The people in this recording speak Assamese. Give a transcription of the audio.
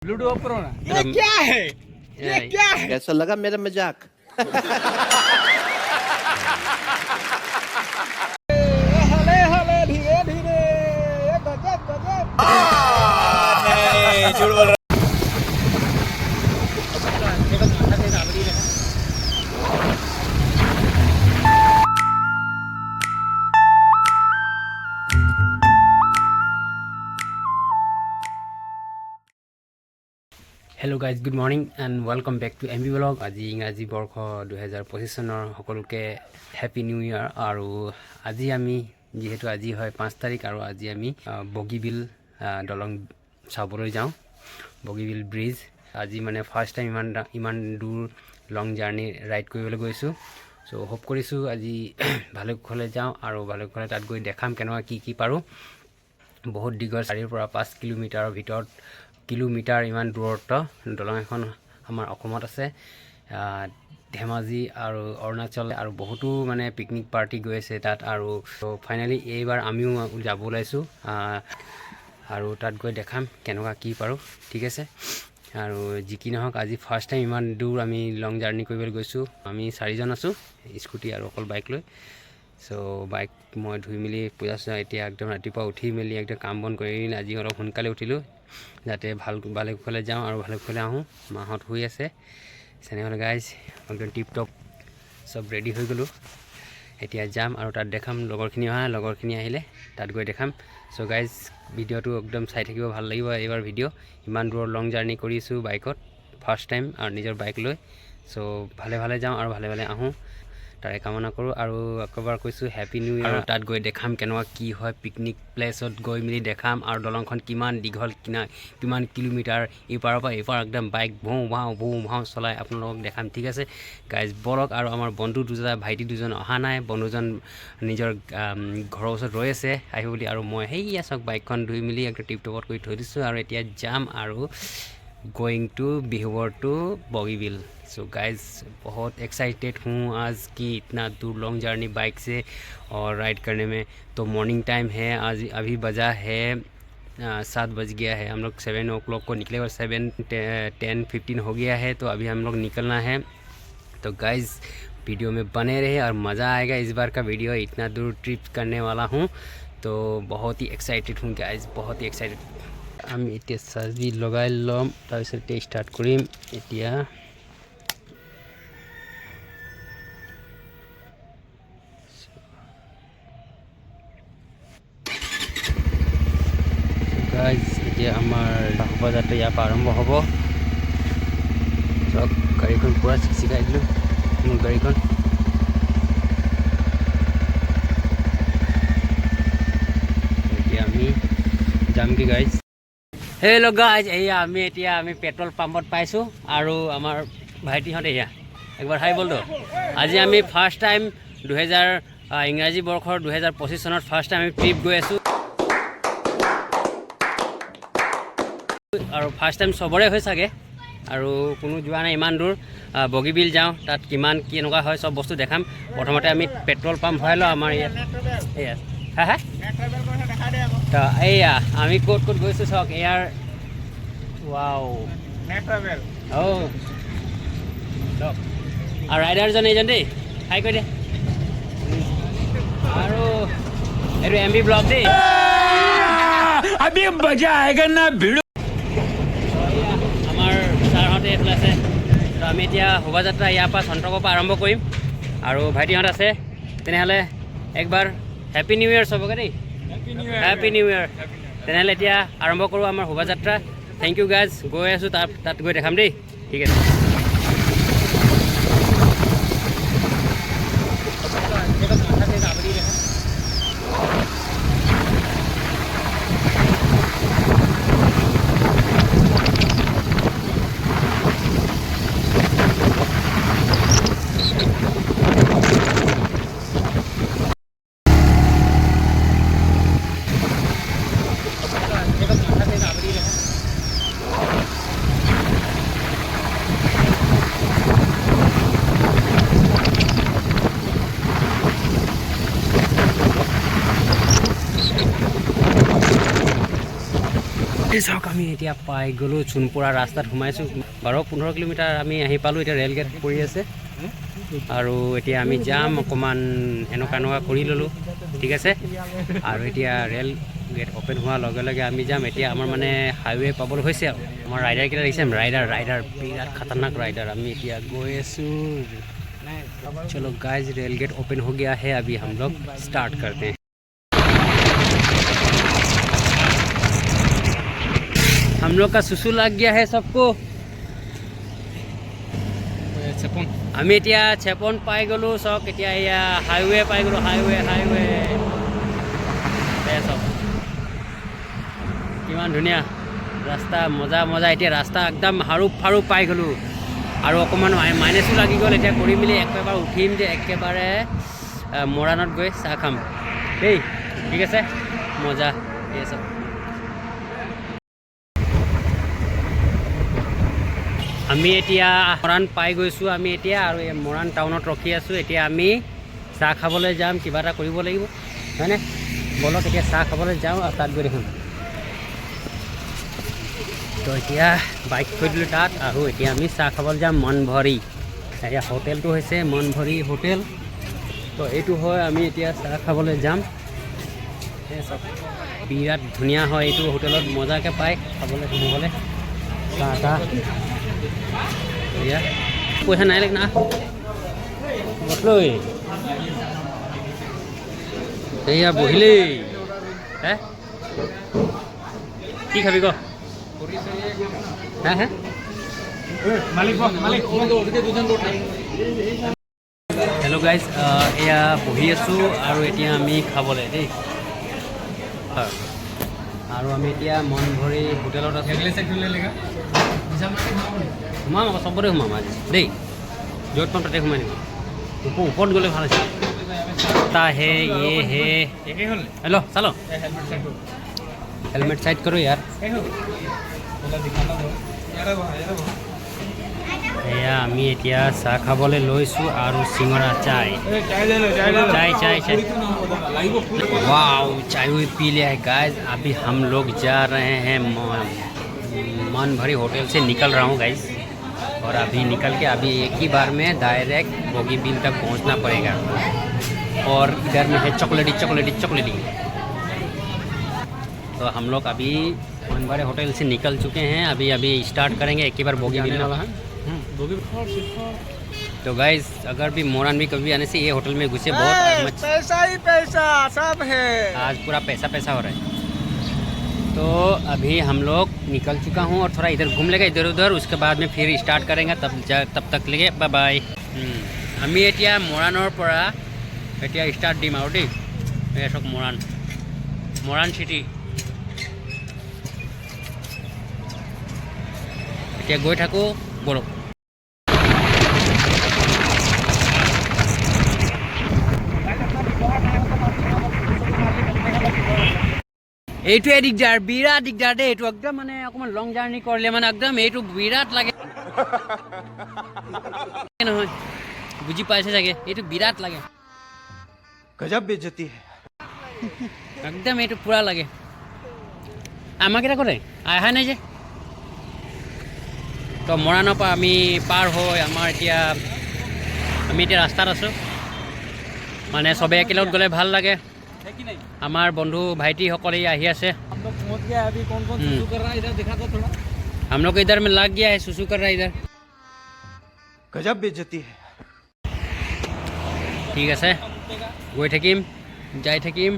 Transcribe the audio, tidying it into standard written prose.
लूडो ऑफ करो ना। ये क्या है? ये क्या है? कैसा लगा मेरा मजाक? हले हले धीरे धीरे गजब गजब। नहीं झूठ बोल रहा। Hello' guys good morning and welcome back to M B blog. আজি ইংৰাজী বৰ্ষ 2025 চনৰ সকলোকে হেপী নিউ ইয়াৰ। আৰু আজি আমি যিহেতু আজি হয় 5 তাৰিখ আৰু আজি আমি বগীবিল দলং চাবলৈ যাওঁ, বগীবিল ব্ৰিজ। আজি মানে ফাৰ্ষ্ট টাইম ইমান দূৰ লং জাৰ্ণি ৰাইড কৰিবলৈ গৈছোঁ। চ' হোপ কৰিছোঁ আজি ভালে কুশলে যাওঁ আৰু ভালে কুশলে তাত গৈ দেখাম কেনেকুৱা কি পাৰোঁ। বহুত দীঘল 4 পৰা 5 কিলোমিটাৰৰ ভিতৰত কিলোমিটাৰ ইমান দূৰত্ব দলং এখন আমাৰ অসমত আছে। ধেমাজি আৰু অৰুণাচল আৰু বহুতো মানে পিকনিক পাৰ্টি গৈ আছে তাত। আৰু ফাইনেলি এইবাৰ আমিও যাব ওলাইছোঁ আৰু তাত গৈ দেখাম কেনেকুৱা কি পাৰোঁ, ঠিক আছে। আৰু যি কি নহওক আজি ফাৰ্ষ্ট টাইম ইমান দূৰ আমি লং জাৰ্ণি কৰিবলৈ গৈছোঁ। আমি 4জন আছোঁ, স্কুটি আৰু অকল বাইক লৈ। চ' বাইক মই ধুই মেলি পূজা চূজা এতিয়া একদম ৰাতিপুৱা উঠি মেলি একদম কাম বন কৰি আজি অলপ সোনকালে উঠিলোঁ যাতে ভালে কুশলে যাওঁ আৰু ভালে কুশলে আহোঁ। মাহঁত শুই আছে। তেনেহ'লে গাইজ একদম টিপ টপ চব ৰেডি হৈ গ'লোঁ। এতিয়া যাম আৰু তাত দেখাম। লগৰখিনি আহিলে তাত গৈ দেখাম। চ' গাইজ ভিডিঅ'টো একদম চাই থাকিব, ভাল লাগিব এইবাৰ ভিডিঅ'। ইমান দূৰৰ লং জাৰ্ণি কৰিছোঁ বাইকত ফাৰ্ষ্ট টাইম আৰু নিজৰ বাইক লৈ। চ' ভালে যাওঁ আৰু ভালে আহোঁ তাৰে কামনা কৰোঁ। আৰু একেবাৰ কৈছোঁ হেপী নিউ ইয়াৰ। তাত গৈ দেখাম কেনেকুৱা কি হয়, পিকনিক প্লেচত গৈ মেলি দেখাম আৰু দলংখন কিমান দীঘল, কিমান কিলোমিটাৰ ইপাৰৰ পৰা ইপাৰ একদম বাইক ভৌ ভাও চলাই আপোনালোকক দেখাম, ঠিক আছে গাইজ। বলক। আৰু আমাৰ বন্ধু ভাইটি দুজন অহা নাই, বন্ধুজন নিজৰ ঘৰৰ ওচৰত ৰৈ আছে আহিব বুলি। আৰু মই সেইয়া চাওক বাইকখন ধুই মেলি একদম টিপ টপত কৰি থৈ দিছোঁ আৰু এতিয়া যাম আৰু गोइंग टू बिहेवर टू बॉगीविल। सो गाइज बहुत एक्साइटेड हूँ आज कि इतना दूर लॉन्ग जर्नी बाइक से और राइड करने में। तो मॉर्निंग टाइम है आज, अभी बजा है 7 बज गया है। हम लोग 7 o'clock को निकले और 7:10-15 हो गया है। तो अभी हम लोग निकलना है। तो गाइज वीडियो में बने रहे और मज़ा आएगा। इस बार का वीडियो इतना दूर ट्रिप करने वाला हूँ तो बहुत ही एक्साइटेड हूँ गाइज, बहुत ही एक्साइटेड। আমি এতিয়া চাৰ্জি লগাই ল'ম, তাৰপিছত এতিয়া ষ্টাৰ্ট কৰিম। এতিয়া গাইজ এতিয়া আমাৰ শোভাযাত্ৰা ইয়াৰ পৰা আৰম্ভ হ'ব। চব গাড়ীখন পূৰা চিকাই দিলোঁ, মোৰ গাড়ীখন। এতিয়া আমি যামগৈ গাইজ। হেল্ল' গাইজ, এয়া আমি পেট্ৰল পাম্পত পাইছোঁ আৰু আমাৰ ভাইটিহঁত এয়া একবাৰ হাই বলতো। আজি আমি ফাৰ্ষ্ট টাইম ইংৰাজী বৰ্ষৰ 2025 চনত ফাৰ্ষ্ট টাইম আমি ট্ৰিপ গৈ আছোঁ আৰু ফাৰ্ষ্ট টাইম চবৰে হৈ চাগে আৰু কোনো যোৱা নাই ইমান দূৰ। বগীবিল যাওঁ, তাত কিমান কি এনেকুৱা হয় চব বস্তু দেখাম। প্ৰথমতে আমি পেট্ৰল পাম্প ভৰাই লওঁ আমাৰ ইয়াত। এয়া হা তো এয়া আমি ক'ত গৈছোঁ চাওক। এয়াৰ ৱাও অঁ চাওক। আৰু ৰাইডাৰজন এইজন দেই, হাই কৈ দে। আৰু এইটো এম বি ব্লগ দেই। আমাৰ ছাৰহঁতে এইফালে আছে। তো আমি এতিয়া শোভাযাত্ৰা ইয়াৰ পৰা চন্দ্ৰকৰ পৰা আৰম্ভ কৰিম আৰু ভাইটিহঁত আছে। তেনেহ'লে একবাৰ হেপী নিউ ইয়াৰ চবকে দেই, হেপী নিউ ইয়াৰ। তেনেহ'লে এতিয়া আৰম্ভ কৰোঁ আমাৰ শোভাযাত্ৰা। Thank you guys. গৈ আছোঁ তাত গৈ দেখাম দেই, ঠিক আছে। চাওক আমি এতিয়া পাই গ'লোঁ চোনপুৰা ৰাস্তাত সোমাইছোঁ 12-15 কিলোমিটাৰ আমি আহি পালোঁ এতিয়া ৰেল গেট পৰি আছে আৰু এতিয়া আমি যাম অকণমান এনেকুৱা কৰি ল'লোঁ ঠিক আছে আৰু এতিয়া ৰেল গেট অ'পেন হোৱাৰ লগে লগে আমি যাম এতিয়া আমাৰ মানে হাইৱে পাবলৈ হৈছে আৰু আমাৰ ৰাইডাৰকেইটা দেখিছে ৰাইডাৰ বিৰাট খতৰনাক ৰাইডাৰ আমি এতিয়া গৈ আছোঁ चलो गाइस रेल गेट ओपन हो गया है अभी हम लोग स्टार्ट करते हैं हम लोग का सुसु लग गया है सबको আমি এতিয়া চেপন পাই গ'লোঁ চক এতিয়া এয়া হাইৱে পাই গ'লোঁ হাইৱে চক কিমান ধুনীয়া ৰাস্তা মজা এতিয়া ৰাস্তা একদম হাৰুপ পাই গ'লোঁ আৰু অকণমান মাইনাছো লাগি গ'ল এতিয়া কৰি মেলি একেবাৰে উঠিম যে একেবাৰে মৰাণত গৈ চাহ খাম দেই ঠিক আছে মজা এই চব আমি এতিয়া মৰাণ পাই গৈছোঁ আমি এতিয়া আৰু এই মৰাণ টাউনত ৰখি আছোঁ এতিয়া আমি চাহ খাবলৈ যাম কিবা এটা কৰিব লাগিব হয়নে বলক এতিয়া চাহ খাবলৈ যাওঁ আৰু তাত গৈ দেখোন তো এতিয়া বাইক থৈ দিলোঁ তাত আৰু এতিয়া আমি চাহ খাবলৈ যাম মনভৰি এতিয়া হোটেলটো হৈছে মনভৰি হোটেল তো এইটো হয় আমি এতিয়া চাহ খাবলৈ যাম চব বিৰাট ধুনীয়া হয় এইটো হোটেলত মজাকৈ পায় খাবলৈ সোমাবলৈ চাহ তাহ এয়া পইচা নাই লাগ না বটলৈ এয়া বহিলেই হে কি খাবি ক হ্যাঁ হেল্ল' গাইজ এয়া বহি আছোঁ আৰু এতিয়া আমি খাবলৈ দেই হয় আৰু আমি এতিয়া মনভৰি হোটেলত আছোঁ সোমাম আকৌ চবতে সোমাম আজি দেই য'ত পাম তাতে সোমাই দিম ওপৰত গ'লে ভাল আছে তা হে হেল্ল' চালো হেলমেট সাইড करो यार এয়া আমি এতিয়া চাহ খাবলৈ লৈছোঁ আৰু চিঙৰা চাই वाओ चाय पी लिया है गाइस अभी हम लोग जा रहे हैं मनभरी होटल से निकल रहा हूँ गाइस और अभी निकल के अभी एक ही बार में डायरेक्ट बोगीबील तक पहुँचना पड़ेगा और इधर में है चॉकलेटी तो हम लोग अभी मनभरी होटल से निकल चुके हैं अभी स्टार्ट करेंगे एक ही बार बोगीबील वाला है तो गाइस अगर भी मोरान भी कभी आने से ये होटल में घुसे बहुत पैसा ही पैसा सब है आज पूरा पैसा हो रहा है तो अभी हम लोग निकल चुका हूँ और थोड़ा इधर घूम लेगा इधर उधर उसके बाद में फिर स्टार्ट करेंगे तब तक लेके बाय আমি এতিয়া মৰাণৰ পৰা এতিয়া ষ্টাৰ্ট দিম আৰু দেই এই চক মৰাণ চিটি এতিয়া গৈ থাকোঁ বলক এইটোৱে দিগদাৰ বিৰাট দিগদাৰ দেই এইটো একদম মানে অকণমান লং জাৰ্ণি কৰিলে মানে একদম এইটো বিৰাট লাগে নহয় বুজি পাইছে চাগে এইটো বিৰাট লাগে गजब बेइज्जती है একদম এইটো পুৰা লাগে আমাক এটা কৰে আহা নাই যে তো মৰাণৰ পৰা আমি পাৰ হৈ আমি এতিয়া ৰাস্তাত আছোঁ মানে চবে একেলগত গ'লে ভাল লাগে हमार बंधु भाईटी সকলে আহি আছে हम लोग पहुंच गए अभी कौन सुसु कर रहा है इधर दिखा दो थोड़ा हम लोग इधर में लग गया है सुसु कर रहा है इधर गजब बेइज्जती है ठीक है गई থাকিম যাই থাকিম